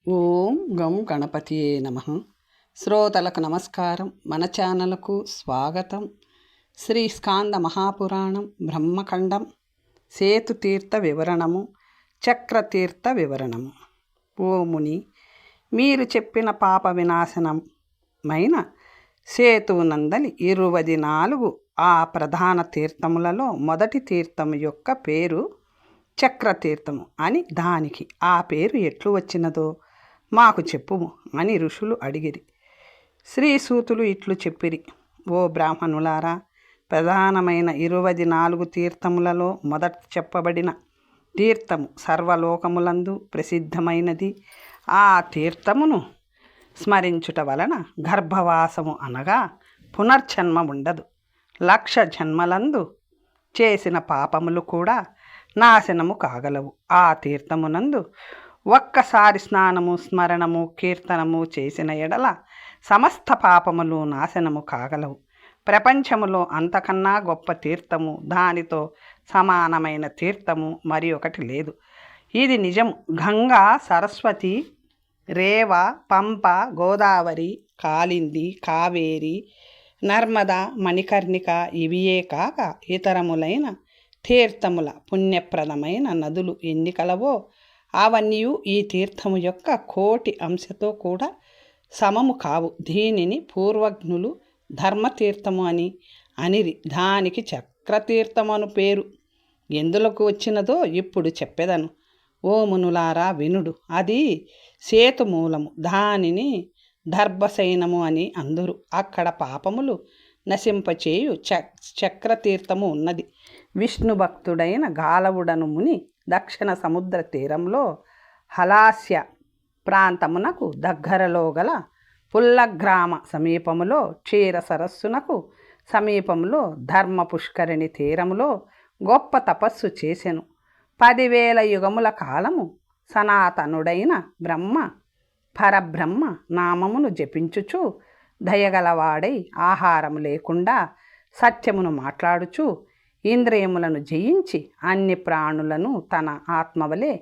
ఓం గం గణపతియే నమః. శ్రోతలకు నమస్కారం. మన ఛానల్కు స్వాగతం. శ్రీ స్కాంద మహాపురాణం బ్రహ్మఖండం సేతుతీర్థ వివరణము, చక్రతీర్థ వివరణము. ఓ ముని, మీరు చెప్పిన పాప వినాశనమైన సేతువునందలి 24 ఆ ప్రధాన తీర్థములలో మొదటి తీర్థము యొక్క పేరు చక్రతీర్థము అని, దానికి ఆ పేరు ఎట్లు వచ్చినదో మాకు చెప్పుము అని ఋషులు అడిగిరి. శ్రీసూతులు ఇట్లు చెప్పిరి: ఓ బ్రాహ్మణులారా, ప్రధానమైన 24 తీర్థములలో మొదట చెప్పబడిన తీర్థము సర్వలోకములందు ప్రసిద్ధమైనది. ఆ తీర్థమును స్మరించుట వలన గర్భవాసము అనగా పునర్జన్మ ఉండదు. 1,00,000 జన్మలందు చేసిన పాపములు కూడా నాశనము కాగలవు. ఆ తీర్థమునందు ఒక్కసారి స్నానము, స్మరణము, కీర్తనము చేసిన ఎడల సమస్త పాపములు నాశనము కాగలవు. ప్రపంచములో అంతకన్నా గొప్ప తీర్థము, దానితో సమానమైన తీర్థము మరి ఒకటి లేదు. ఇది నిజం. గంగా, సరస్వతి, రేవ, పంప, గోదావరి, కాళింది, కావేరి, నర్మద, మణికర్ణిక ఇవియే కాక ఇతరములైన తీర్థముల పుణ్యప్రదమైన నదులు ఎన్ని కలవో అవన్నీ ఈ తీర్థము యొక్క 1,00,00,000 అంశతో కూడా సమము కావు. దీనిని పూర్వజ్ఞులు ధర్మతీర్థము అని అనిరి. దానికి చక్రతీర్థము అను పేరు ఎందులకు వచ్చినదో ఇప్పుడు చెప్పెదను. ఓ మునులారా వినుడు. అది సేతుమూలము, దానిని దర్భశయనము అని అందురు. అక్కడ పాపములు నశింపచేయు చక్రతీర్థము ఉన్నది. విష్ణు భక్తుడైన గాలవుడను ముని దక్షిణ సముద్ర తీరంలో హలాస్య ప్రాంతమునకు దగ్గరలో గల పుల్లగ్రామ సమీపములో, క్షీర సరస్సునకు సమీపంలో ధర్మ పుష్కరిణి తీరములో గొప్ప తపస్సు చేసెను. 10,000 యుగముల కాలము సనాతనుడైన బ్రహ్మ పరబ్రహ్మ నామమును జపించుచు, దయగలవాడై ఆహారం లేకుండా సత్యమును మాట్లాడుచు, ఇంద్రియములను జయించి అన్ని ప్రాణులను తన ఆత్మవలే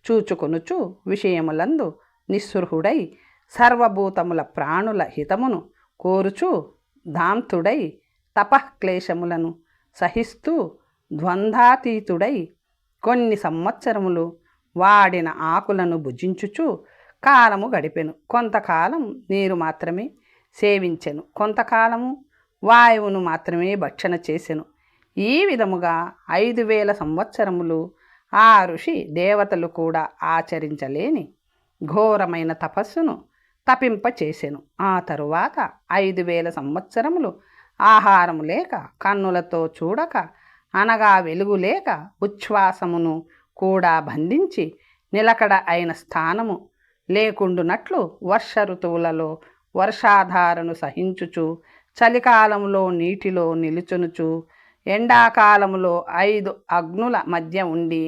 చూచుకొనుచు, విషయములందు నిస్పృహుడై సర్వభూతముల ప్రాణుల హితమును కోరుచు, దాంతుడై తపఃక్లేశములను సహిస్తూ ద్వంద్వాతీతుడై కొన్ని సంవత్సరములు వాడిన ఆకులను భుజించుచు కాలము గడిపెను. కొంతకాలం నీరు మాత్రమే సేవించెను, కొంతకాలము వాయువును మాత్రమే భక్షణ చేసెను. ఈ విధముగా 5,000 సంవత్సరములు ఆ ఋషి దేవతలు కూడా ఆచరించలేని ఘోరమైన తపస్సును తపింపచేసెను. ఆ తరువాత 5,000 సంవత్సరములు ఆహారము లేక, కన్నులతో చూడక, అనగా వెలుగు లేక, ఉచ్ఛ్వాసమును కూడా బంధించి నిలకడ అయిన స్థానము లేకుండునట్లు వర్ష ఋతువులలో వర్షాధారను సహించుచు, చలికాలంలో నీటిలో నిలుచునుచు, ఎండాకాలములో 5 అగ్నుల మధ్య ఉండి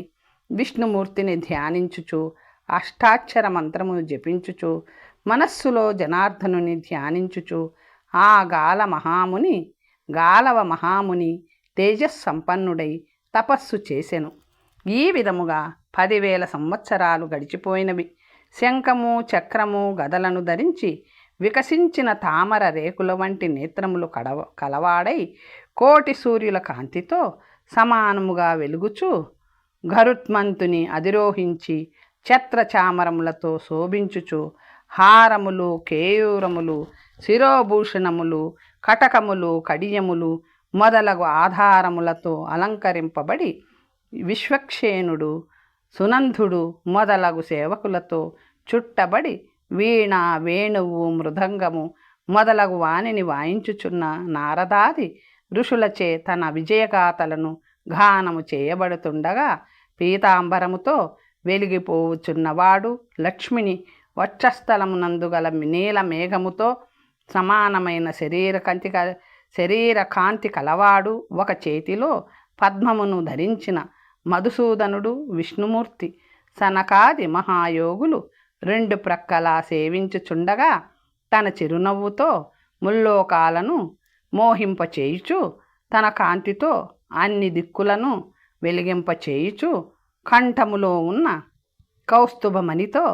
విష్ణుమూర్తిని ధ్యానించుచు, అష్టాక్షర మంత్రమును జపించుచు, మనస్సులో జనార్దనుని ధ్యానించుచు ఆ గాలవ మహాముని తేజస్సంపన్నుడై తపస్సు చేసెను. ఈ విధముగా 10,000 సంవత్సరాలు గడిచిపోయినవి. శంఖము, చక్రము, గదలను ధరించి వికసించిన తామర రేకుల వంటి నేత్రములు కలవాడై 1,00,00,000 సూర్యుల కాంతితో సమానముగా వెలుగుచు, గరుత్మంతుని అధిరోహించి ఛత్రచామరములతో శోభించుచు, హారములు, కేయూరములు, శిరోభూషణములు, కటకములు, కడియములు మొదలగు ఆధారములతో అలంకరింపబడి, విశ్వక్షేణుడు, సునందుడు మొదలగు సేవకులతో చుట్టబడి, వీణ, వేణువు, మృదంగము మొదలగు వానిని వాయించుచున్న నారదాది ఋషులచే తన విజయగాథలను గానము చేయబడుతుండగా, పీతాంబరముతో వెలిగిపోవుచున్నవాడు, లక్ష్మిని వక్షస్థలమునందు గల నీల మేఘముతో సమానమైన శరీరకాంతి కలవాడు, ఒక చేతిలో పద్మమును ధరించిన మధుసూదనుడు విష్ణుమూర్తి, సనకాది మహాయోగులు 2 ప్రక్కలా సేవించుచుండగా, తన చిరునవ్వుతో ముల్లోకాలను మోహింపచేయుచు, తన కాంతితో అన్ని దిక్కులను వెలిగింపచేయుచు, కంఠములో ఉన్న కౌస్తుభమణితో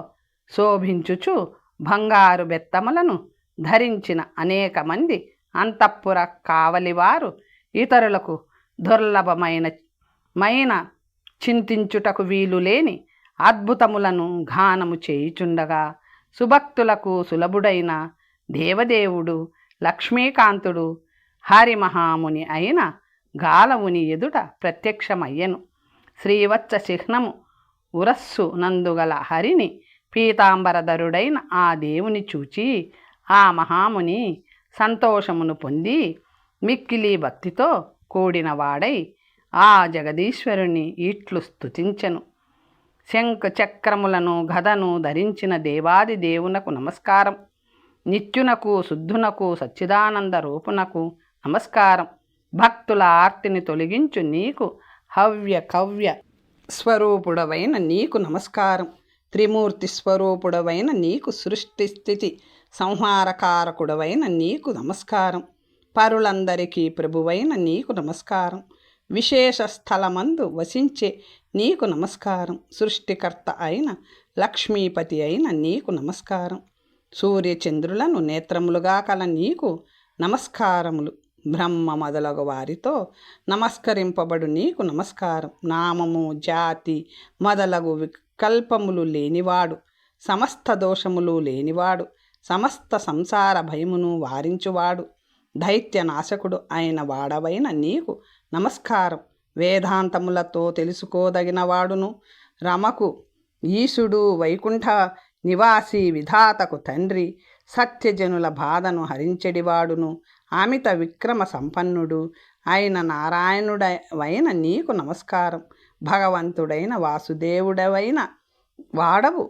శోభించుచు బంగారు బెత్తములను ధరించిన అనేక మంది అంతఃపుర కావలివారు ఇతరులకు దుర్లభమైన చింతించుటకు వీలులేని అద్భుతములను గానము చేయుచుండగా సుభక్తులకు సులభుడైన దేవదేవుడు లక్ష్మీకాంతుడు హరిమహాముని అయిన గాలవుని ఎదుట ప్రత్యక్షమయ్యను. శ్రీవత్స చిహ్నము ఉరస్సు నందుగల హరిని పీతాంబరధరుడైన ఆ దేవుని చూచి ఆ మహాముని సంతోషమును పొంది మిక్కిలి భక్తితో కూడినవాడై ఆ జగదీశ్వరుని ఇట్లు స్తుతించెను. శంఖ చక్రములను గదను ధరించిన దేవాది దేవునకు నమస్కారం. నిత్యునకు శుద్ధునకు సచ్చిదానంద రూపునకు నమస్కారం. భక్తుల ఆర్తిని తొలగించు నీకు హవ్య కవ్య స్వరూపుడవైన నీకు నమస్కారం. త్రిమూర్తి స్వరూపుడవైన నీకు సృష్టి స్థితి సంహారకారకుడవైన నీకు నమస్కారం. పరులందరికీ ప్రభువైన నీకు నమస్కారం. విశేష స్థలమందు వసించే నీకు నమస్కారం. సృష్టికర్త అయిన లక్ష్మీపతి అయిన నీకు నమస్కారం. సూర్యచంద్రులను నేత్రములుగా కల నీకు నమస్కారములు. బ్రహ్మ మొదలగు వారితో నమస్కరింపబడు నీకు నమస్కారం. నామము జాతి మొదలగు వికల్పములు లేనివాడు, సమస్త దోషములు లేనివాడు, సమస్త సంసార భయమును వారించువాడు, దైత్యనాశకుడు అయిన వాడవైన నీకు నమస్కారం. వేదాంతములతో తెలుసుకోదగిన వాడును, రమకు ఈశుడు, వైకుంఠ నివాసి, విధాతకు తండ్రి, సత్యజనుల బాధను హరించెడివాడును, అమిత విక్రమ సంపన్నుడు అయిన నారాయణుడవైన నీకు నమస్కారం. భగవంతుడైన వాసుదేవుడవైన వాడవు,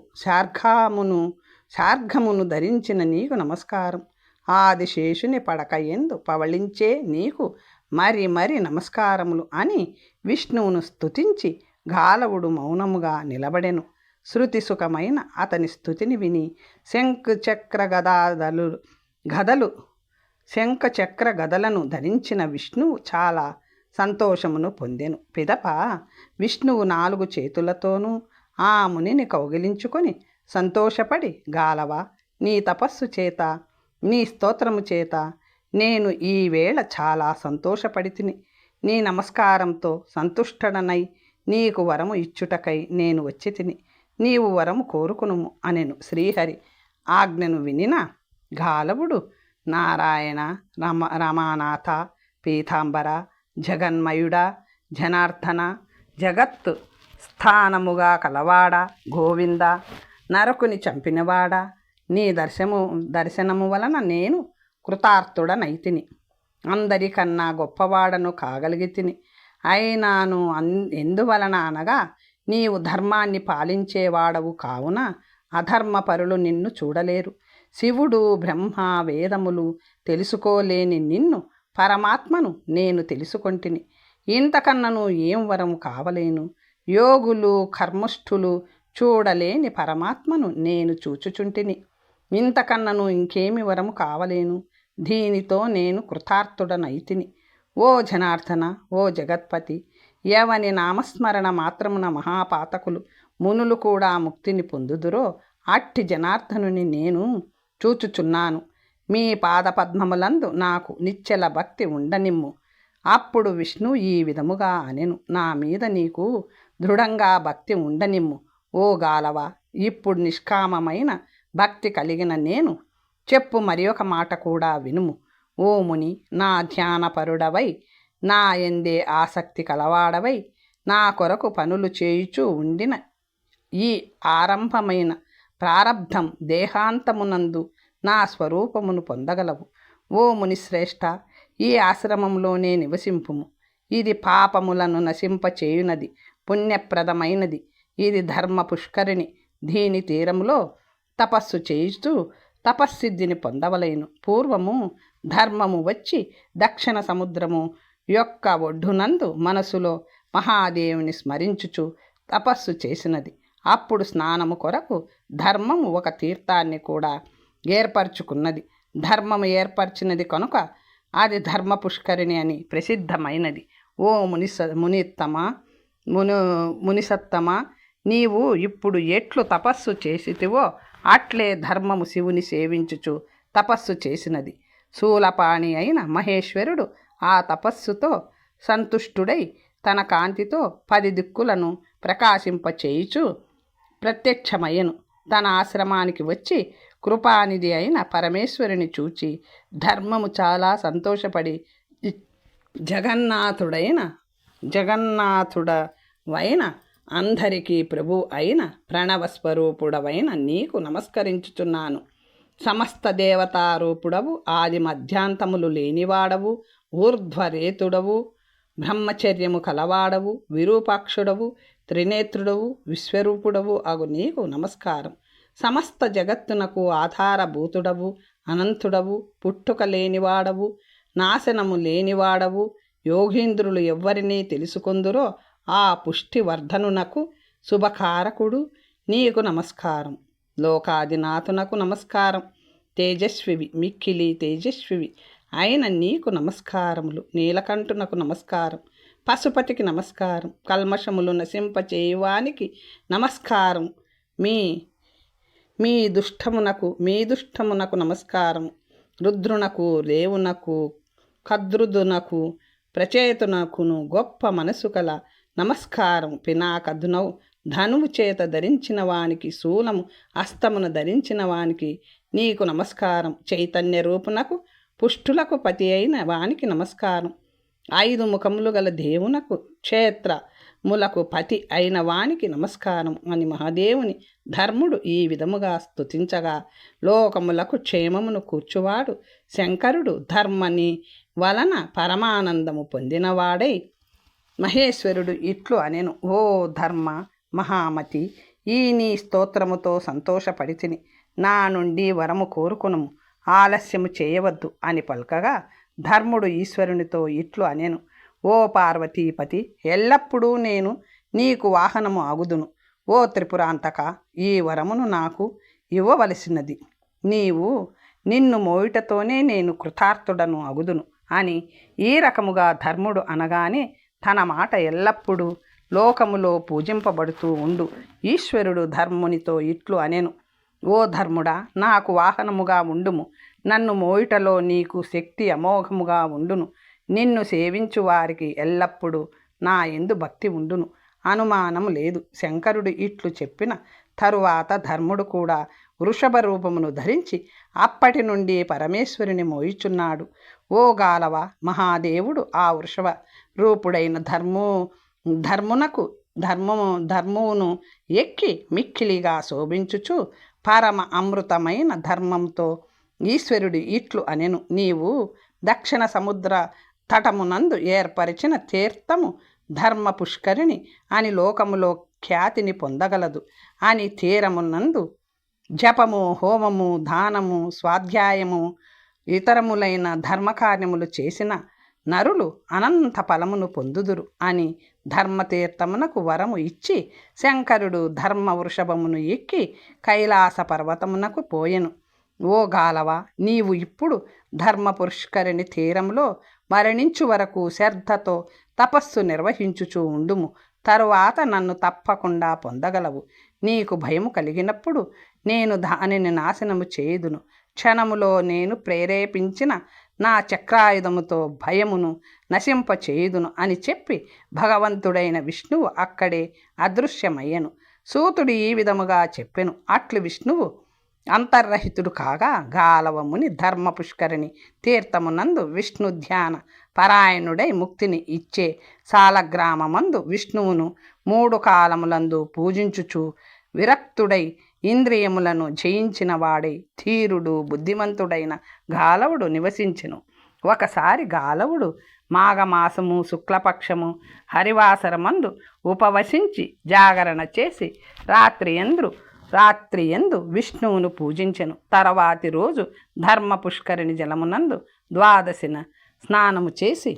శార్ఘమును ధరించిన నీకు నమస్కారం. ఆదిశేషుని పడక ఎందు పవళించే నీకు మరి నమస్కారములు అని విష్ణువును స్తుతించి గాలవుడు మౌనముగా నిలబడెను. శృతి సుఖమైన అతని స్తుతిని విని శంఖచక్ర గదలను ధరించిన విష్ణువు చాలా సంతోషమును పొందెను. పిదప విష్ణువు 4 చేతులతోనూ ఆ మునిని కౌగిలించుకొని సంతోషపడి, గాలవ, నీ తపస్సు చేత, నీ స్తోత్రము చేత నేను ఈవేళ చాలా సంతోషపడితిని. నీ నమస్కారంతో సంతుష్టడనై నీకు వరము ఇచ్చుటకై నేను వచ్చి తిని, నీవు వరము కోరుకునుము అనెను. శ్రీహరి ఆజ్ఞను వినిన గాలవుడు నారాయణ, రమానాథ, పీతాంబర, జగన్మయుడ, జనార్దన, జగత్తు స్థానముగా కలవాడ, గోవింద, నరకుని చంపినవాడ, నీ దర్శనము వలన నేను కృతార్థుడనైతిని. అందరికన్నా గొప్పవాడను కాగలిగితిని. అయినాను ఎందువలన అనగా నీవు ధర్మాన్ని పాలించేవాడవు కావున అధర్మపరులు నిన్ను చూడలేరు. శివుడు, బ్రహ్మ, వేదములు తెలుసుకోలేని నిన్ను పరమాత్మను నేను తెలుసుకొంటిని. ఇంతకన్నను ఏం వరము కావలేను. యోగులు, కర్మష్ఠులు చూడలేని పరమాత్మను నేను చూచుచుంటిని. ఇంతకన్నను ఇంకేమి వరము కావలేను. దీనితో నేను కృతార్థుడనైతిని. ఓ జనార్దన, ఓ జగత్పతి, ఎవని నామస్మరణ మాత్రమున మహాపాతకులు మునులు కూడా ముక్తిని పొందుదురో అట్టి జనార్దనుని నేను చూచుచున్నాను. మీ పాదపద్మములందు నాకు నిశ్చల భక్తి ఉండనిమ్ము. అప్పుడు విష్ణు ఈ విధముగా అనెను, నా మీద నీకు దృఢంగా భక్తి ఉండనిమ్ము. ఓ గాలవ, ఇప్పుడు నిష్కామమైన భక్తి కలిగిన నేను చెప్పు మరి ఒక మాట కూడా వినుము. ఓ ముని, నా ధ్యానపరుడవై, నా ఎందే ఆసక్తి కలవాడవై, నా కొరకు పనులు చేయుచూ ఉండిన ఈ ఆరంభమైన ప్రారబ్ధం దేహాంతమునందు నా స్వరూపమును పొందగలవు. ఓ మునిశ్రేష్ఠ, ఈ ఆశ్రమంలోనే నివసింపుము. ఇది పాపములను నశింపచేయునది, పుణ్యప్రదమైనది. ఇది ధర్మ పుష్కరిణి. దీని తీరములో తపస్సు చేయిస్తూ తపస్సిద్ధిని పొందవలేను. పూర్వము ధర్మము వచ్చి దక్షిణ సముద్రము యొక్క ఒడ్డునందు మనసులో మహాదేవుని స్మరించుచు తపస్సు చేసినది. అప్పుడు స్నానము కొరకు ధర్మము ఒక తీర్థాన్ని కూడా ఏర్పరచుకున్నది. ధర్మము ఏర్పరిచినది కనుక అది ధర్మ పుష్కరిణి అని ప్రసిద్ధమైనది. ఓ మునిసత్తమా, నీవు ఇప్పుడు ఎట్లు తపస్సు చేసితివో అట్లే ధర్మము శివుని సేవించుచు తపస్సు చేసినది. శూలపాణి అయిన మహేశ్వరుడు ఆ తపస్సుతో సంతుష్టుడై తన కాంతితో 10 దిక్కులను ప్రకాశింపచేయుచు ప్రత్యక్షమయ్యను. తన ఆశ్రమానికి వచ్చి కృపానిధి అయిన పరమేశ్వరుని చూచి ధర్మము చాలా సంతోషపడి జగన్నాథుడవైన అందరికీ ప్రభు అయిన ప్రణవస్వరూపుడవైన నీకు నమస్కరించుచున్నాను. సమస్త దేవతారూపుడవు, ఆది మధ్యాంతములు లేనివాడవు, ఊర్ధ్వరేతుడవు, బ్రహ్మచర్యము కలవాడవు, విరూపాక్షుడవు, త్రినేత్రుడవు, విశ్వరూపుడవు అగు నీకు నమస్కారం. సమస్త జగత్తునకు ఆధారభూతుడవు, అనంతుడవు, పుట్టుక లేనివాడవు, నాశనము లేనివాడవు, యోగీంద్రులు ఎవ్వరినీ తెలుసుకొందురో ఆ పుష్టివర్ధనునకు శుభకారకుడు నీకు నమస్కారం. లోకాదినాథునకు నమస్కారం. తేజస్వివి, మిక్కిలి తేజస్వివి అయిన నీకు నమస్కారములు. నీలకంఠునకు నమస్కారం. పశుపతికి నమస్కారం. కల్మషములు నశింపచేయువానికి నమస్కారం. మీ దుష్టమునకు నమస్కారం. రుద్రునకు, రేవునకు, కద్రుదునకు, ప్రచేతునకును గొప్ప మనసు కల నమస్కారం. పినాకధునవు ధనువు చేత ధరించిన వానికి, శూలము అస్తమును ధరించిన వానికి నీకు నమస్కారం. చైతన్య రూపునకు, పుష్టులకు పతి అయిన వానికి నమస్కారం. 5 ముఖములు గల దేవునకు, క్షేత్రములకు పతి అయిన వానికి నమస్కారం అని మహాదేవుని ధర్ముడు ఈ విధముగా స్తుతించగా, లోకములకు క్షేమమును కూర్చువాడు శంకరుడు ధర్మని వలన పరమానందము పొందినవాడై మహేశ్వరుడు ఇట్లు అనెను. ఓ ధర్మ మహామతి, ఈ నీ స్తోత్రముతో సంతోషపడితిని. నా నుండి వరము కోరుకునుము, ఆలస్యము చేయవద్దు అని పలుకగా ధర్ముడు ఈశ్వరునితో ఇట్లు అనెను. ఓ పార్వతీపతి, ఎల్లప్పుడూ నేను నీకు వాహనము అగుదును. ఓ త్రిపురాంతక, ఈ వరమును నాకు ఇవ్వవలసినది. నిన్ను మోయుటతోనే నేను కృతార్థుడను అగుదును అని ఈ రకముగా ధర్ముడు అనగానే తన మాట ఎల్లప్పుడూ లోకములో పూజింపబడుతూ ఉండు ఈశ్వరుడు ధర్మునితో ఇట్లు అనెను. ఓ ధర్ముడా, నాకు వాహనముగా ఉండుము. నన్ను మోయుటలో నీకు శక్తి అమోఘముగా ఉండును. నిన్ను సేవించు వారికి ఎల్లప్పుడూ నా యందు భక్తి ఉండును, అనుమానము లేదు. శంకరుడు ఇట్లు చెప్పిన తరువాత ధర్ముడు కూడా వృషభ రూపమును ధరించి అప్పటి నుండి పరమేశ్వరుని మోయుచున్నాడు. ఓ గాలవ, మహాదేవుడు ఆ వృషభ రూపుడైన ధర్మువును ఎక్కి మిక్కిలిగా శోభించుచు పరమ అమృతమైన ధర్మంతో ఈశ్వరుడు ఇట్లు అనెను. నీవు దక్షిణ సముద్ర తటమునందు ఏర్పరిచిన తీర్థము ధర్మ పుష్కరిణి అని లోకములో ఖ్యాతిని పొందగలదు అని తీరమునందు జపము, హోమము, దానము, స్వాధ్యాయము, ఇతరములైన ధర్మకార్యములు చేసిన నరులు అనంత ఫలమును పొందుదురు అని ధర్మతీర్థమునకు వరము ఇచ్చి శంకరుడు ధర్మ వృషభమును ఎక్కి కైలాస పర్వతమునకు పోయెను. ఓ గాలవ, నీవు ఇప్పుడు ధర్మ పుష్కరిణి తీరంలో మరణించు వరకు శ్రద్ధతో తపస్సు నిర్వహించుచూ ఉండుము. తరువాత నన్ను తప్పకుండా పొందగలవు. నీకు భయము కలిగినప్పుడు నేను దానిని నాశనము చేయుదును. క్షణములో నేను ప్రేరేపించిన నా చక్రాయుధముతో భయమును నశింపచేయుదును అని చెప్పి భగవంతుడైన విష్ణువు అక్కడే అదృశ్యమయ్యను. సూతుడు ఈ విధముగా చెప్పెను. అట్లు విష్ణువు అంతర్రహితుడు కాగా గాలవముని ధర్మ పుష్కరిణి తీర్థమునందు విష్ణు ధ్యాన పరాయణుడై ముక్తిని ఇచ్చే సాలగ్రామమందు విష్ణువును 3 కాలములందు పూజించుచు విరక్తుడై ఇంద్రియములను జయించిన వాడై ధీరుడు బుద్ధిమంతుడైన గాలవుడు నివసించెను. ఒకసారి గాలవుడు మాఘమాసము శుక్లపక్షము హరివాసరమందు ఉపవసించి జాగరణ చేసి రాత్రియందు విష్ణువును పూజించెను. తర్వాతి రోజు ధర్మ పుష్కరిణి జలమునందు ద్వాదశిన స్నానము చేసి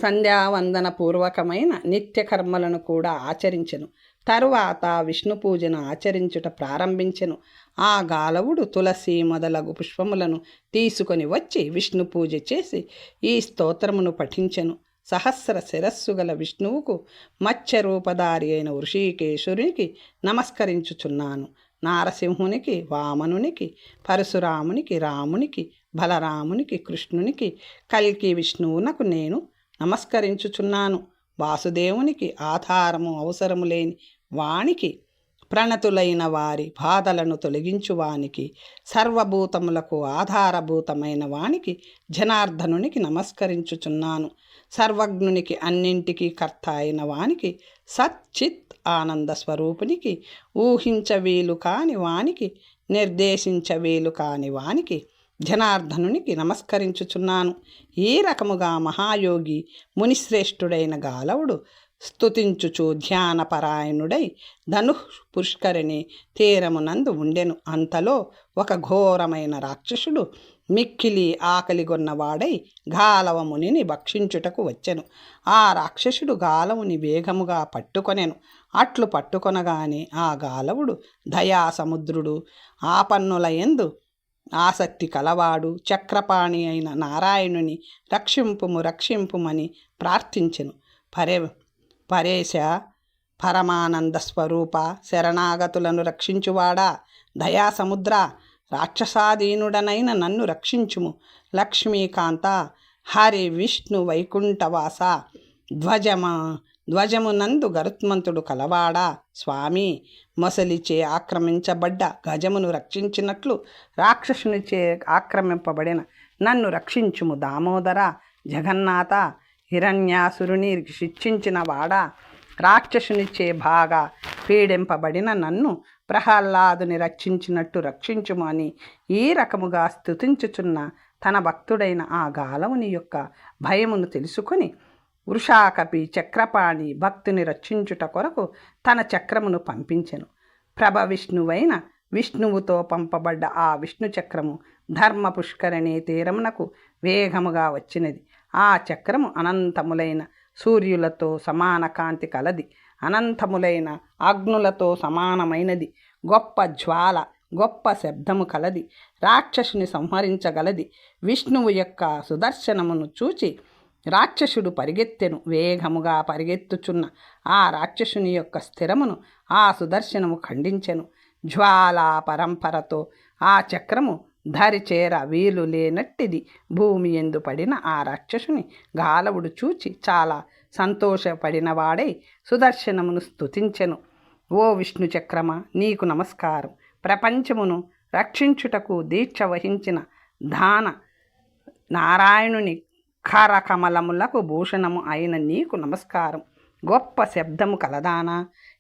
సంధ్యావందన పూర్వకమైన నిత్యకర్మలను కూడా ఆచరించెను. తరువాత విష్ణు పూజను ఆచరించుట ప్రారంభించెను. ఆ గాలవుడు తులసి మొదలగు పుష్పములను తీసుకొని వచ్చి విష్ణు పూజ చేసి ఈ స్తోత్రమును పఠించెను. సహస్ర శిరస్సు గల విష్ణువుకు మత్స్యరూపధారి అయిన వృషికేశునికి నమస్కరించుచున్నాను. నారసింహునికి, వామనునికి, పరశురామునికి, రామునికి, బలరామునికి, కృష్ణునికి, కల్కి విష్ణువునకు నేను నమస్కరించుచున్నాను. వాసుదేవునికి ఆధారము అవసరము లేని వానికి, ప్రణతులైన వారి బాధలను తొలగించువానికి, సర్వభూతములకు ఆధారభూతమైన వానికి, జనార్దనునికి నమస్కరించుచున్నాను. సర్వజ్ఞునికి, అన్నింటికీ కర్త అయిన వానికి, సచ్చిత్ ఆనంద స్వరూపునికి, ఊహించవీలు కాని వానికి, నిర్దేశించవీలు కాని వానికి, జనార్దనునికి నమస్కరించుచున్నాను. ఈ రకముగా మహాయోగి మునిశ్రేష్ఠుడైన గాలవుడు స్తుతించుచు ధ్యానపరాయణుడై ధనుః పుష్కరిణి తీరమునందు ఉండెను. అంతలో ఒక ఘోరమైన రాక్షసుడు మిక్కిలి ఆకలిగొన్నవాడై గాలవమునిని భక్షించుటకు వచ్చెను. ఆ రాక్షసుడు గాలవుని వేగముగా పట్టుకొనెను. అట్లు పట్టుకొనగానే ఆ గాలవుడు దయాసముద్రుడు, ఆపన్నులయందు ఆసక్తి కలవాడు, చక్రపాణి అయిన నారాయణుని రక్షింపుము రక్షింపుమని ప్రార్థించెను. పరేశ, పరమానంద స్వరూప, శరణాగతులను రక్షించువాడా, దయాసముద్ర, రాక్షసాధీనుడనైన నన్ను రక్షించుము. లక్ష్మీకాంత, హరి విష్ణు వైకుంఠవాస, ధ్వజమునందు గరుత్మంతుడు కలవాడా, స్వామి, మొసలిచే ఆక్రమించబడ్డ గజమును రక్షించినట్లు రాక్షసునిచే ఆక్రమింపబడిన నన్ను రక్షించుము. దామోదర, జగన్నాథ, హిరణ్యాసురుని శిక్షించిన వాడా, రాక్షసునిచే బాగా పీడింపబడిన నన్ను ప్రహ్లాదుని రక్షించినట్టు రక్షించుము అని ఈ రకముగా స్తుతించుచున్న తన భక్తుడైన ఆ గాలవుని యొక్క భయమును తెలుసుకొని వృషాకపి చక్రపాణి భక్తుని రక్షించుట కొరకు తన చక్రమును పంపించెను. ప్రభ విష్ణువైన విష్ణువుతో పంపబడ్డ ఆ విష్ణు చక్రము ధర్మ పుష్కరిణి తీరమునకు వేగముగా వచ్చినది. ఆ చక్రము అనంతములైన సూర్యులతో సమాన కాంతి కలది, అనంతములైన అగ్నులతో సమానమైనది, గొప్ప జ్వాల, గొప్ప శబ్దము కలది, రాక్షసుని సంహరించగలది. విష్ణువు యొక్క సుదర్శనమును చూచి రాక్షసుడు పరిగెత్తెను. వేగముగా పరిగెత్తుచున్న ఆ రాక్షసుని యొక్క స్థిరమును ఆ సుదర్శనము ఖండించెను. జ్వాలా పరంపరతో ఆ చక్రము ధరిచేర వీలు లేనట్టిది భూమి ఎందు పడిన ఆ రాక్షసుని గాలవుడు చూచి చాలా సంతోషపడినవాడై సుదర్శనమును స్తుతించెను. ఓ విష్ణు చక్రమ, నీకు నమస్కారం. ప్రపంచమును రక్షించుటకు దీక్ష వహించిన దాన నారాయణుని కరకమలములకు భూషణము అయిన నీకు నమస్కారం. గొప్ప శబ్దము కలదానా,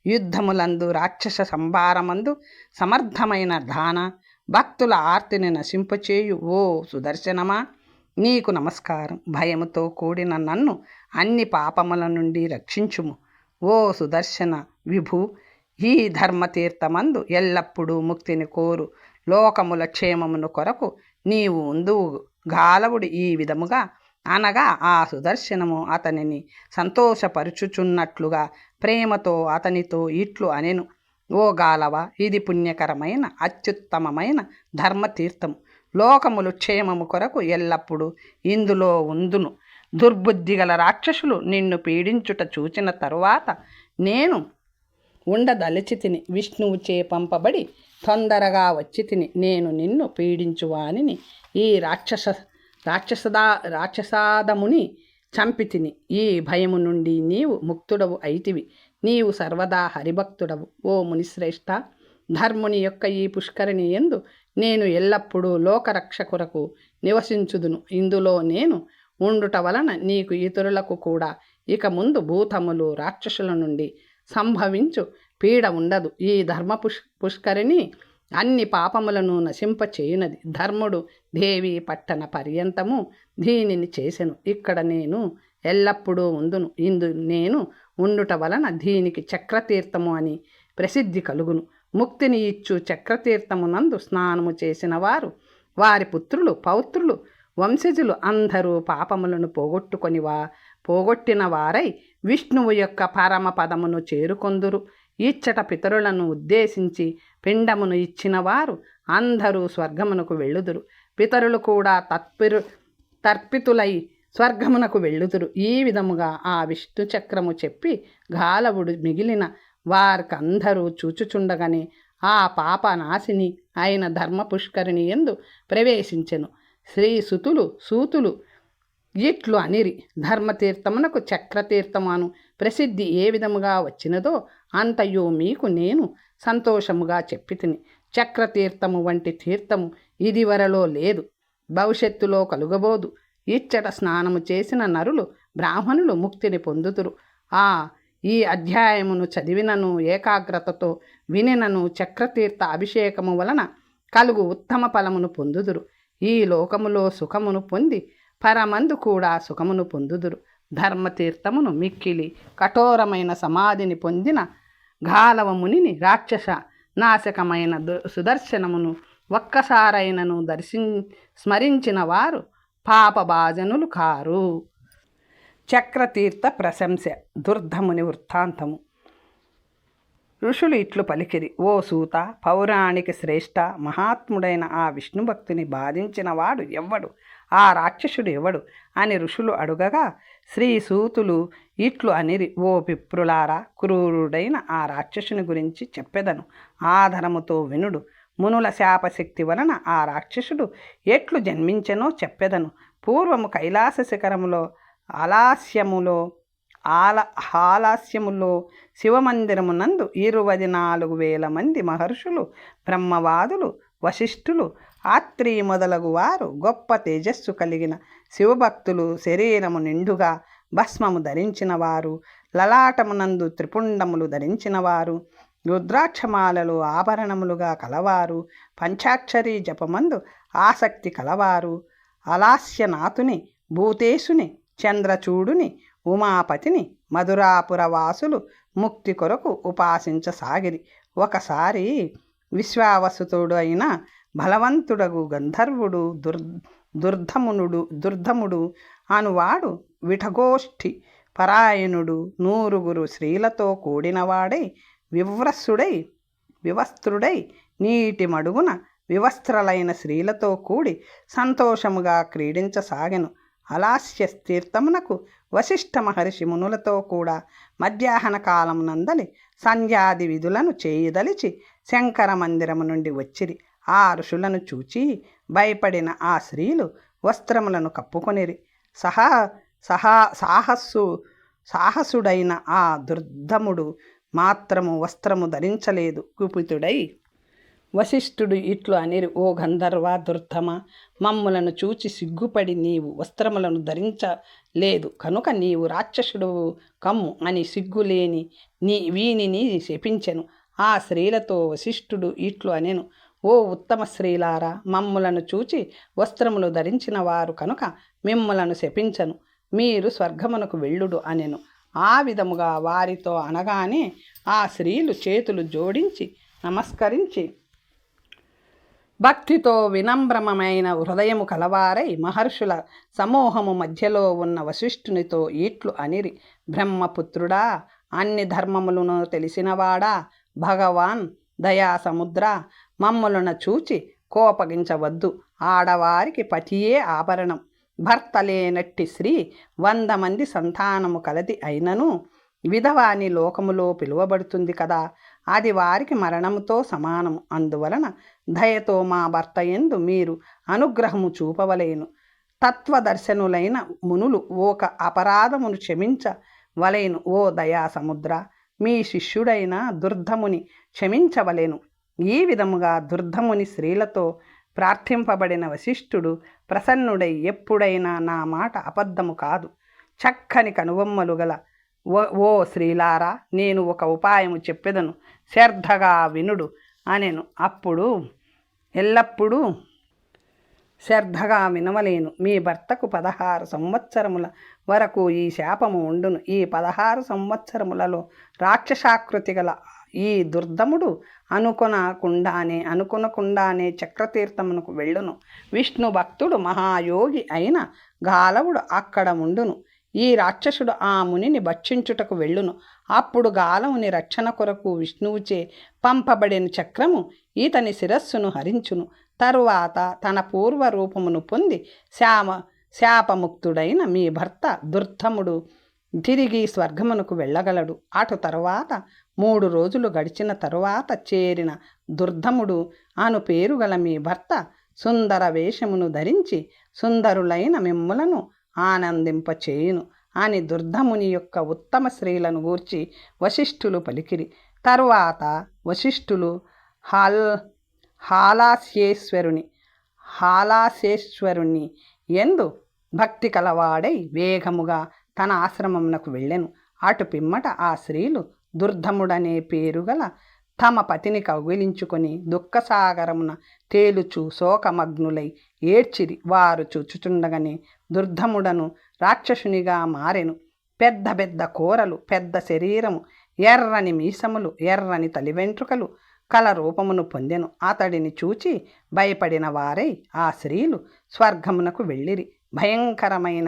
యుద్ధములందు రాక్షస సంభారమందు సమర్థమైన దాన, భక్తుల ఆర్తిని నశింపచేయు ఓ సుదర్శనమా, నీకు నమస్కారం. భయముతో కూడిన నన్ను అన్ని పాపముల నుండి రక్షించుము. ఓ సుదర్శన విభు, ఈ ధర్మతీర్థమందు ఎల్లప్పుడూ ముక్తిని కోరు లోకముల క్షేమమును కొరకు నీవు ఉందువు. గాలవుడు ఈ విధముగా అనగా ఆ సుదర్శనము అతనిని సంతోషపరుచుచున్నట్లుగా ప్రేమతో అతనితో ఇట్లు అనెను. ఓ గాలవ, ఇది పుణ్యకరమైన అత్యుత్తమమైన ధర్మతీర్థము. లోకములు క్షేమము కొరకు ఎల్లప్పుడూ ఇందులో ఉందును. దుర్బుద్ధిగల రాక్షసులు నిన్ను పీడించుట చూచిన తరువాత నేను ఉండదలిచి తిని విష్ణువుచే పంపబడి తొందరగా వచ్చి తిని నేను నిన్ను పీడించువానిని ఈ రాక్షసాదముని చంపితిని. ఈ భయము నుండి నీవు ముక్తుడవు అయితివి. నీవు సర్వదా హరిభక్తుడవు. ఓ మునిశ్రేష్ఠ, ధర్ముని యొక్క ఈ పుష్కరిణి యందు నేను ఎల్లప్పుడూ లోకరక్షకురకు నివసించుదును. ఇందులో నేను ఉండుట వలన నీకు ఇతరులకు కూడా ఇక ముందు భూతములు రాక్షసుల నుండి సంభవించు పీడ ఉండదు. ఈ ధర్మ పుష్కరిణి అన్ని పాపములను నశింపచేయునది. ధర్ముడు దేవి పట్టణ పర్యంతము దీనిని చేసెను. ఇక్కడ నేను ఎల్లప్పుడూ ఉందును. నేను ఉండుట వలన దీనికి చక్రతీర్థము అని ప్రసిద్ధి కలుగును. ముక్తిని ఇచ్చు చక్రతీర్థమునందు స్నానము చేసిన వారు, వారి పుత్రులు, పౌత్రులు, వంశజులు అందరూ పాపములను పోగొట్టిన వారై విష్ణువు యొక్క పరమ పదమును చేరుకొందురు. ఇచ్చట పితరులను ఉద్దేశించి పిండమును ఇచ్చిన వారు అందరూ స్వర్గమునకు వెళ్ళుదురు. పితరులు కూడా తర్పితులై స్వర్గమునకు వెళ్ళుదురు. ఈ విధముగా ఆ విష్ణు చక్రము చెప్పి గాలవుడు మిగిలిన వారికందరూ చూచుచుండగానే ఆ పాపనాశిని అయిన ధర్మపుష్కరిణి యందు ప్రవేశించెను. సూతులు ఇట్లు అనిరి, ధర్మతీర్థమునకు చక్రతీర్థమను ప్రసిద్ధి ఏ విధముగా వచ్చినదో అంతయో మీకు నేను సంతోషముగా చెప్పితిని. చక్రతీర్థము వంటి తీర్థము ఇదివరలో లేదు, భవిష్యత్తులో కలుగబోదు. ఇచ్చట స్నానము చేసిన నరులు బ్రాహ్మణులు ముక్తిని పొందుతురు. ఈ అధ్యాయమును చదివినను ఏకాగ్రతతో వినినను చక్రతీర్థ అభిషేకము వలన కలుగు ఉత్తమ ఫలమును పొందుదురు. ఈ లోకములో సుఖమును పొంది పరమందు కూడా సుఖమును పొందుదురు. ధర్మతీర్థమును మిక్కిలి కఠోరమైన సమాధిని పొందిన గాలవమునిని రాక్షస నాశకమైన సుదర్శనమును ఒక్కసారైనను స్మరించిన వారు పాపభాజనులు కారు. చక్రతీర్థ ప్రశంస. దుర్ధముని వృత్తాంతము. ఋషులు ఇట్లు పలికిరి, ఓ సూత, పౌరాణిక శ్రేష్ఠ మహాత్ముడైన ఆ విష్ణుభక్తిని బాధించిన వాడు ఎవ్వడు, ఆ రాక్షసుడు ఎవడు అని ఋషులు అడుగగా శ్రీ సూతులు ఇట్లు అనిరి, ఓ పిప్రులారా, క్రూరుడైన ఆ రాక్షసుని గురించి చెప్పెదను, ఆధరముతో వినుడు. మునుల శాపశక్తి వలన ఆ రాక్షసుడు ఎట్లు జన్మించెనో చెప్పెదను. పూర్వము కైలాస శిఖరములో హాలాస్యములో శివమందిరమునందు 24,000 మంది మహర్షులు, బ్రహ్మవాదులు, వశిష్ఠులు, ఆత్రి మొదలగు వారు గొప్ప తేజస్సు కలిగిన శివభక్తులు, శరీరము నిండుగా భస్మము ధరించిన వారు, లలాటమునందు త్రిపుండములు ధరించిన వారు, రుద్రాక్షమాలలు ఆభరణములుగా కలవారు, పంచాక్షరీ జపమందు ఆసక్తి కలవారు, అలాస్యనాథుని, భూతేశుని, చంద్రచూడుని, ఉమాపతిని, మధురాపురవాసులు ముక్తి కొరకు ఉపాసించసాగిరి. ఒకసారి విశ్వావసుతుడు అయిన బలవంతుడగు గంధర్వుడు దుర్ధముడు అనువాడు విఠగోష్ఠి పరాయణుడు 100 స్త్రీలతో కూడినవాడై వివస్త్రుడై నీటి మడుగున వివస్త్రలైన స్త్రీలతో కూడి సంతోషముగా క్రీడించసాగెను. అలాస్య తీర్థమునకు వశిష్ఠ మహర్షి మునులతో కూడా మధ్యాహ్న కాలమునందలి సంధ్యాది విధులను చేయదలిచి శంకర మందిరము నుండి వచ్చిరి. ఆ ఋషులను చూచి భయపడిన ఆ స్త్రీలు వస్త్రములను కప్పుకొనిరి. సాహసుడైన ఆ దుర్ధముడు మాత్రము వస్త్రము ధరించలేదు. కుపితుడై వశిష్ఠుడు ఇట్లు అనిరి, ఓ గంధర్వ దుర్ధమ, మమ్ములను చూచి సిగ్గుపడి నీవు వస్త్రములను ధరించలేదు కనుక నీవు రాక్షసుడు కమ్ము అని సిగ్గులేని వీనిని శపించెను. ఆ స్త్రీలతో వశిష్ఠుడు ఇట్లు అనెను, ఓ ఉత్తమ స్త్రీలారా, మమ్ములను చూచి వస్త్రములు ధరించిన వారు కనుక మిమ్ములను శపించను, మీరు స్వర్గమునకు వెళ్ళుడు అనెను. ఆ విధముగా వారితో అనగానే ఆ స్త్రీలు చేతులు జోడించి నమస్కరించి భక్తితో వినమ్రమైన హృదయము కలవారై మహర్షుల సమూహము మధ్యలో ఉన్న వశిష్ఠునితో ఇట్లు అనిరి, బ్రహ్మపుత్రుడా, అన్ని ధర్మములను తెలిసినవాడా, భగవాన్ దయాసముద్ర, మమ్ములను చూచి కోపగించవద్దు. ఆడవారికి పతియే ఆభరణం. భర్త లేనట్టి స్త్రీ 100 మంది సంతానము కలది అయినను విధవాని లోకములో పిలువబడుతుంది కదా, అది వారికి మరణముతో సమానము. అందువలన దయతో మా భర్త యందు మీరు అనుగ్రహము చూపవలేను. తత్వదర్శనులైన మునులు ఒక అపరాధమును క్షమించవలేను. ఓ దయా సముద్ర, మీ శిష్యుడైన దుర్ధముని క్షమించవలేను. ఈ విధముగా దుర్ధముని స్త్రీలతో ప్రార్థింపబడిన వశిష్ఠుడు ప్రసన్నుడై, ఎప్పుడైనా నా మాట అబద్ధము కాదు, చక్కని కనుబొమ్మలు గల ఓ స్త్రీలారా, నేను ఒక ఉపాయము చెప్పెదను, శ్రద్ధగా వినుడు అనెను. అప్పుడు ఎల్లప్పుడూ శ్రద్ధగా వినవలేను. మీ భర్తకు 16 సంవత్సరముల వరకు ఈ శాపము ఉండును. ఈ 16 సంవత్సరములలో రాక్షసాకృతి గల ఈ దుర్ధముడు అనుకొనకుండానే చక్రతీర్థమునకు వెళ్ళును. విష్ణు భక్తుడు మహాయోగి అయిన గాలవుడు అక్కడ ఉండును. ఈ రాక్షసుడు ఆ మునిని భక్షించుటకు వెళ్ళును. అప్పుడు గాలవుని రక్షణ కొరకు విష్ణువుచే పంపబడిన చక్రము ఈతని శిరస్సును హరించును. తరువాత తన పూర్వ రూపమును పొంది శాపముక్తుడైన మీ భర్త దుర్ధముడు తిరిగి స్వర్గమునకు వెళ్ళగలడు. అటు తరువాత 3 రోజులు గడిచిన తరువాత చేరిన దుర్ధముడు అను పేరుగల మీ భర్త సుందర వేషమును ధరించి సుందరులైన మిమ్ములను ఆనందింపచేయును అని దుర్ధముని యొక్క ఉత్తమ స్త్రీలను గూర్చి వశిష్ఠులు పలికిరి. తరువాత వశిష్ఠులు హాలాసేశ్వరుని ఎందు భక్తి కలవాడై వేగముగా తన ఆశ్రమమునకు వెళ్ళెను. అటు పిమ్మట ఆ స్త్రీలు దుర్ధముడనే పేరుగల తమ పతిని కౌగిలించుకొని దుఃఖసాగరమున తేలుచు శోకమగ్నులై ఏడ్చిరి. వారు చూచుచుండగానే దుర్ధముడను రాక్షసునిగా మారెను. పెద్ద పెద్ద కూరలు, పెద్ద శరీరము, ఎర్రని మీసములు, ఎర్రని తలివెంట్రుకలు కల రూపమును పొందెను. అతడిని చూచి భయపడిన వారై ఆ స్త్రీలు స్వర్గమునకు వెళ్ళిరి. భయంకరమైన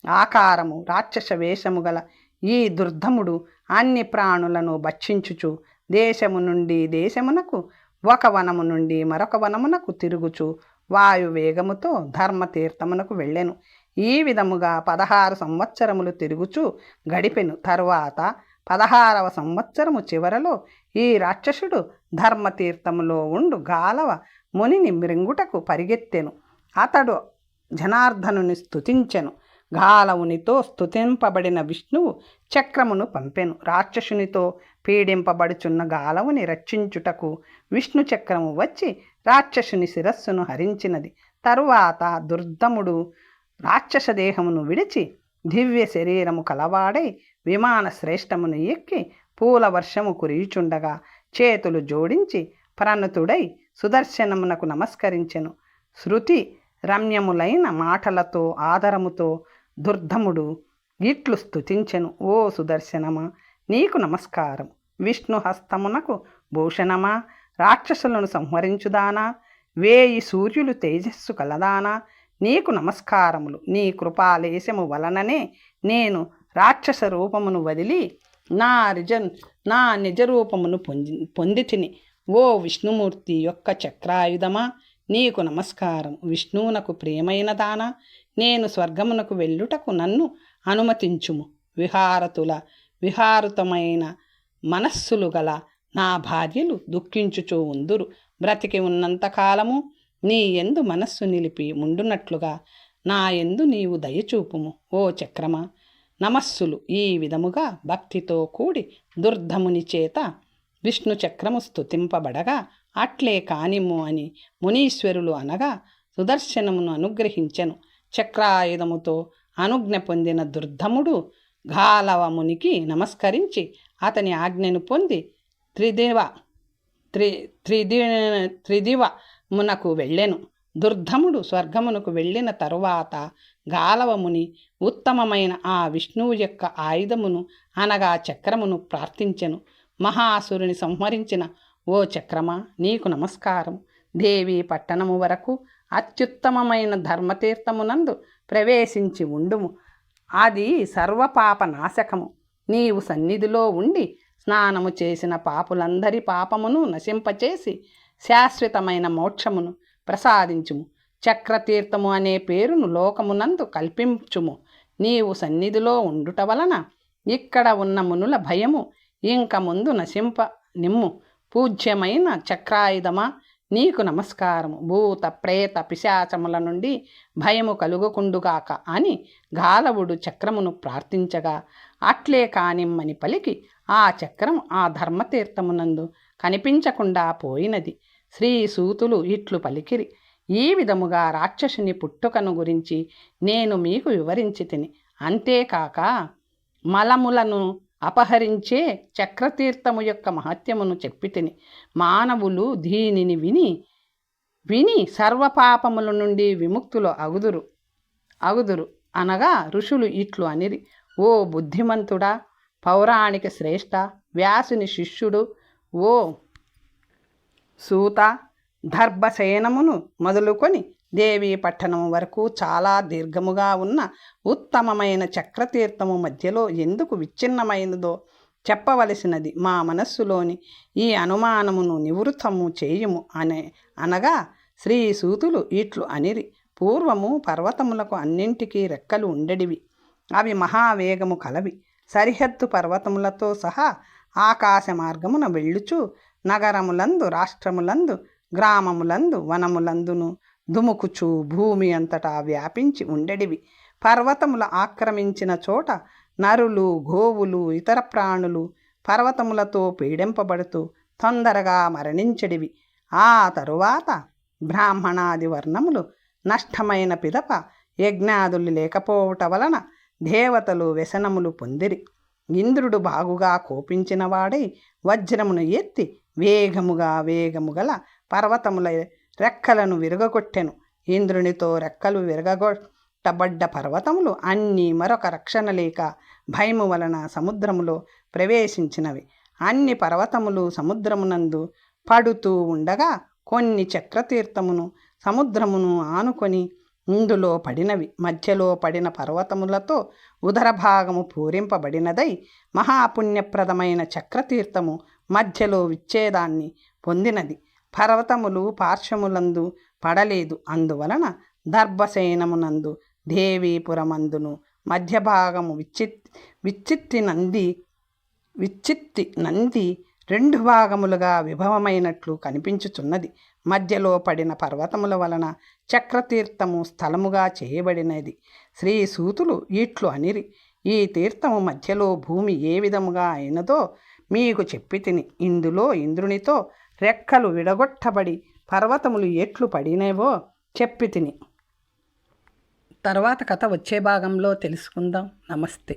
ఆకారము, రాక్షస వేషము గల ఈ దుర్ధముడు అన్ని ప్రాణులను భక్షించుచు దేశము నుండి దేశమునకు, ఒక వనము నుండి మరొక వనమునకు తిరుగుచు వాయువేగముతో ధర్మతీర్థమునకు వెళ్ళెను. ఈ విధముగా 16 సంవత్సరములు తిరుగుచు గడిపెను. తరువాత 16వ సంవత్సరము చివరలో ఈ రాక్షసుడు ధర్మతీర్థములో ఉండు గాలవ మునిని మృంగుటకు పరిగెత్తెను. అతడు జనార్దనుని స్తుతించెను. గాలవునితో స్తుతింపబడిన విష్ణువు చక్రమును పంపెను. రాక్షసునితో పీడింపబడుచున్న గాలవుని రక్షించుటకు విష్ణు చక్రము వచ్చి రాక్షసుని శిరస్సును హరించినది. తరువాత దుర్ధముడు రాక్షస దేహమును విడిచి దివ్య శరీరము కలవాడై విమాన శ్రేష్టమును ఎక్కి పూల వర్షము కురియుచుండగా చేతులు జోడించి ప్రణతుడై సుదర్శనమునకు నమస్కరించెను. శృతి రమ్యములైన మాటలతో ఆదరముతో దుర్ధముడు ఇట్లు స్తుతించెను. ఓ సుదర్శనమా, నీకు నమస్కారం. విష్ణు హస్తమునకు భూషణమా, రాక్షసులను సంహరించుదానా, 1000 సూర్యులు తేజస్సు కలదానా, నీకు నమస్కారములు. నీ కృపాలేశము వలననే నేను రాక్షస రూపమును వదిలి నా నిజ రూపమును పొందితిని. ఓ విష్ణుమూర్తి యొక్క చక్రాయుధమా, నీకు నమస్కారం. విష్ణువునకు ప్రియమైన దానా, నేను స్వర్గమునకు వెళ్ళుటకు నన్ను అనుమతించుము. విహారుతమైన మనస్సులు గల నా భార్యలు దుఃఖించుచూ ఉందురు. బ్రతికి ఉన్నంతకాలము నీ యందు మనస్సు నిలిపి ఉండునట్లుగా నా యందు నీవు దయచూపుము. ఓ చక్రమా, నమస్సులు. ఈ విధముగా భక్తితో కూడి దుర్ధముని చేత విష్ణు చక్రము స్తుతింపబడగా అట్లే కానిమ్ము అని మునీశ్వరులు అనగా సుదర్శనమును అనుగ్రహించెను. చక్రాయుధముతో అనుజ్ఞ పొందిన దుర్ధముడు గాలవమునికి నమస్కరించి అతని ఆజ్ఞను పొంది త్రిదివమునకు వెళ్ళెను. దుర్ధముడు స్వర్గమునకు వెళ్ళిన తరువాత గాలవముని ఉత్తమమైన ఆ విష్ణువు యొక్క ఆయుధమును అనగా చక్రమును ప్రార్థించెను. మహాసురుని సంహరించిన ఓ చక్రమా, నీకు నమస్కారం. దేవి పట్టణము వరకు అత్యుత్తమమైన ధర్మతీర్థమునందు ప్రవేశించి ఉండుము. అది సర్వపాప నాశకము. నీవు సన్నిధిలో ఉండి స్నానము చేసిన పాపులందరి పాపమును నశింపచేసి శాశ్వతమైన మోక్షమును ప్రసాదించుము. చక్రతీర్థము అనే పేరును లోకమునందు కల్పించుము. నీవు సన్నిధిలో ఉండుట వలన ఇక్కడ ఉన్న మునుల భయము ఇంక ముందు నశింప నిమ్ము. పూజ్యమైన చక్రాయుధమా, నీకు నమస్కారము. భూత ప్రేత పిశాచముల నుండి భయము కలుగుకుండుగాక అని గాలవుడు చక్రమును ప్రార్థించగా అట్లే కానిమ్మని పలికి ఆ చక్రం ఆ ధర్మతీర్థమునందు కనిపించకుండా పోయినది. శ్రీ సూతులు ఇట్లు పలికిరి. ఈ విధముగా రాక్షసుని పుట్టుకను గురించి నేను మీకు వివరించి తిని, అంతేకాక మలములను అపహరించే చక్రతీర్థము యొక్క మహత్యమును చెప్పి తిని. మానవులు దీనిని విని సర్వపాపముల నుండి విముక్తులు అగుదురు అనగా ఋషులు ఇట్లు అనిరి. ఓ బుద్ధిమంతుడా, పౌరాణిక శ్రేష్ఠ, వ్యాసుని శిష్యుడు, ఓ సూత, దర్భశయనమును మొదలుకొని దేవీ పట్టణం వరకు చాలా దీర్ఘముగా ఉన్న ఉత్తమమైన చక్రతీర్థము మధ్యలో ఎందుకు విచ్ఛిన్నమైనదో చెప్పవలసినది. మా మనస్సులోని ఈ అనుమానమును నివృత్తము చేయుము అనగా శ్రీ సూతులు ఇట్లు అనిరి. పూర్వము పర్వతములకు అన్నింటికీ రెక్కలు ఉండెడివి. అవి మహావేగము కలవి. సరిహద్దు పర్వతములతో సహా ఆకాశ మార్గమున వెళ్ళుచు నగరములందు రాష్ట్రములందు గ్రామములందు వనములందును దుముకుచు భూమి అంతటా వ్యాపించి ఉండెడివి. పర్వతముల ఆక్రమించిన చోట నరులు గోవులు ఇతర ప్రాణులు పర్వతములతో పీడింపబడుతూ తొందరగా మరణించెడివి. ఆ తరువాత బ్రాహ్మణాది వర్ణములు నష్టమైన పిదప యజ్ఞాదులు లేకపోవట వలన దేవతలు వ్యసనములు పొందిరి. ఇంద్రుడు బాగుగా కోపించిన వాడై వజ్రమును ఎత్తి వేగముగల పర్వతముల రెక్కలను విరగగొట్టెను. ఇంద్రునితో రెక్కలు విరగగొట్టబడ్డ పర్వతములు అన్నీ మరొక రక్షణ లేక భయము వలన సముద్రములో ప్రవేశించినవి. అన్ని పర్వతములు సముద్రమునందు పడుతూ ఉండగా కొన్ని చక్రతీర్థమును సముద్రమును ఆనుకొని ఇందులో పడినవి. మధ్యలో పడిన పర్వతములతో ఉదరభాగము పూరింపబడినదై మహాపుణ్యప్రదమైన చక్రతీర్థము మధ్యలో విచ్ఛేదాన్ని పొందినది. పర్వతములు పార్శ్వములందు పడలేదు. అందువలన దర్భసేనమునందు దేవీపురమందును మధ్యభాగము విచ్చిత్తి నంది 2 భాగములుగా విభవమైనట్లు కనిపించుచున్నది. మధ్యలో పడిన పర్వతముల వలన చక్రతీర్థము స్థలముగా చేయబడినది. శ్రీ సూతులు ఇట్లు అనిరి. ఈ తీర్థము మధ్యలో భూమి ఏ విధముగా అయినదో మీకు చెప్పితిని. ఇందులో ఇంద్రునితో రెక్కలు విడగొట్టబడి పర్వతములు ఎట్లు పడినవో చెప్పితిని. తర్వాత కథ వచ్చే భాగంలో తెలుసుకుందాం. నమస్తే.